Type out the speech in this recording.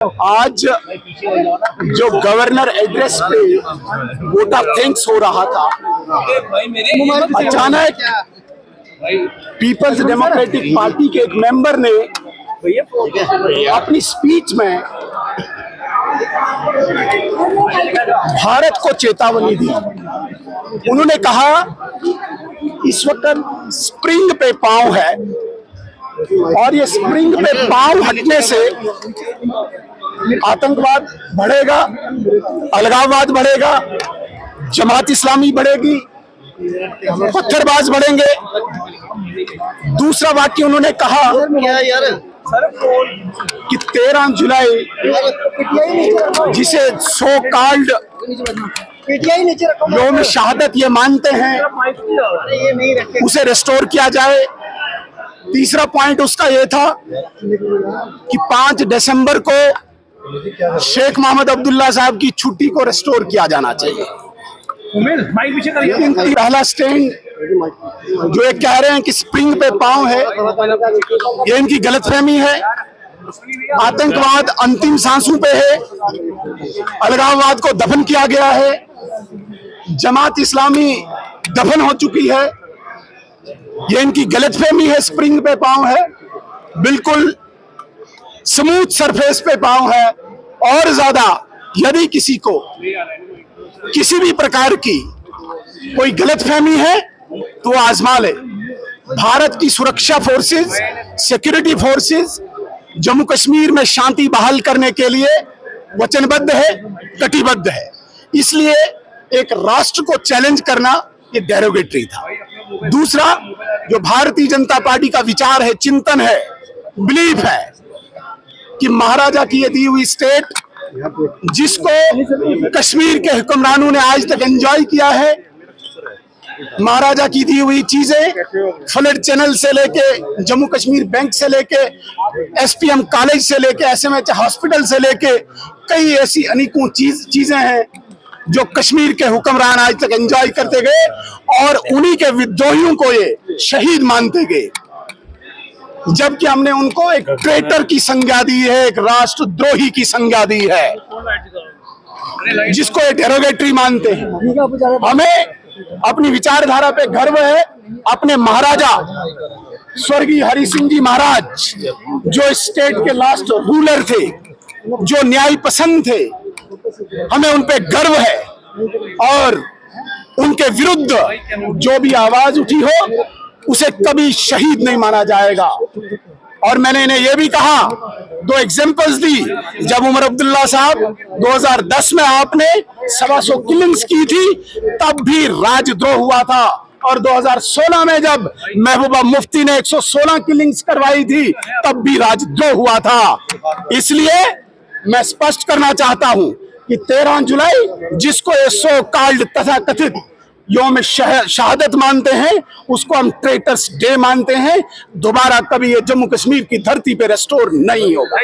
आज जो governor address पे वोट ऑफ थैंक्स हो रहा था, अचानक पीपल्स डेमोक्रेटिक पार्टी के एक मेंबर ने अपनी स्पीच में भारत को चेतावनी दी। उन्होंने कहा इस वक्त स्प्रिंग पे पांव है और ये स्प्रिंग पे पांव हटने से आतंकवाद बढ़ेगा, अलगाववाद बढ़ेगा, जमात इस्लामी बढ़ेगी, पत्थरबाज बढ़ेंगे। दूसरा वाक्य उन्होंने कहा कि 13 जुलाई जिसे सो कॉल्ड यौम शहादत ये मानते हैं, उसे रिस्टोर किया जाए। तीसरा पॉइंट उसका ये था कि 5 दिसंबर को शेख मोहम्मद अब्दुल्ला साहब की छुट्टी को रिस्टोर किया जाना चाहिए। पहला स्टैंड जो ये कह रहे हैं कि स्प्रिंग पे पांव है, ये इनकी गलतफहमी है। आतंकवाद अंतिम सांसों पे है, अलगाववाद को दफन किया गया है, जमात इस्लामी दफन हो चुकी है। ये इनकी गलतफहमी है। स्प्रिंग पे पांव है, बिल्कुल स्मूथ सरफेस पे पांव है। और ज्यादा यदि किसी को किसी भी प्रकार की कोई गलतफहमी है तो आजमा ले। भारत की सुरक्षा forces, security forces Jammu Kashmir में शांति बहाल करने के लिए वचनबद्ध है, कटिबद्ध है। इसलिए एक राष्ट्र को चैलेंज करना ये डेरोगेटरी था। दूसरा, जो भारतीय जनता पार्टी का विचार है, चिंतन है, बिलीफ है कि महाराजा की ये दी हुई स्टेट, जिसको कश्मीर के हुक्मरानों ने आज तक एंजॉय किया है, महाराजा की दी हुई चीजें, फ्लड चैनल से लेके, जम्मू कश्मीर बैंक से लेके, एसपीएम कॉलेज से लेके, एसएमएच हॉस्पिटल से लेके, कई ऐसी अनेकों चीजें हैं जो कश्मीर के हुक्मरान आज तक एंजॉय करते गए और उन्हीं के विद्रोहियों को ये शहीद मानते गए, जबकि हमने उनको एक ट्रेटर की संज्ञा दी है, एक राष्ट्रद्रोही की संज्ञा दी है, जिसको ये डेरोगेटरी मानते हैं। हमें अपनी विचारधारा पे गर्व है। अपने महाराजा स्वर्गीय हरि सिंह जी महाराज, जो स्टेट के लास्ट रूलर थे, जो न्याय पसंद थे, हमें उन पे गर्व है। और उनके विरुद्ध जो भी आवाज उठी हो उसे कभी शहीद नहीं माना जाएगा। और मैंने इन्हें यह भी कहा, 2 एग्जांपल्स दी। जब उमर अब्दुल्ला साहब 2010 में आपने 125 किलिंग्स की थी, तब भी राजद्रोह हुआ था। और 2016 में जब महबूबा मुफ्ती ने 116 किलिंग्स करवाई थी, तब भी राजद्रोह हुआ था। इसलिए मैं स्पष्ट करना चाहता हूं कि 13 जुलाई जिसको ये सो कॉल्ड तथा कथित यौम शहादत मानते हैं, उसको हम ट्रेटर्स डे मानते हैं। दोबारा कभी ये जम्मू कश्मीर की धरती पे रेस्टोर नहीं होगा।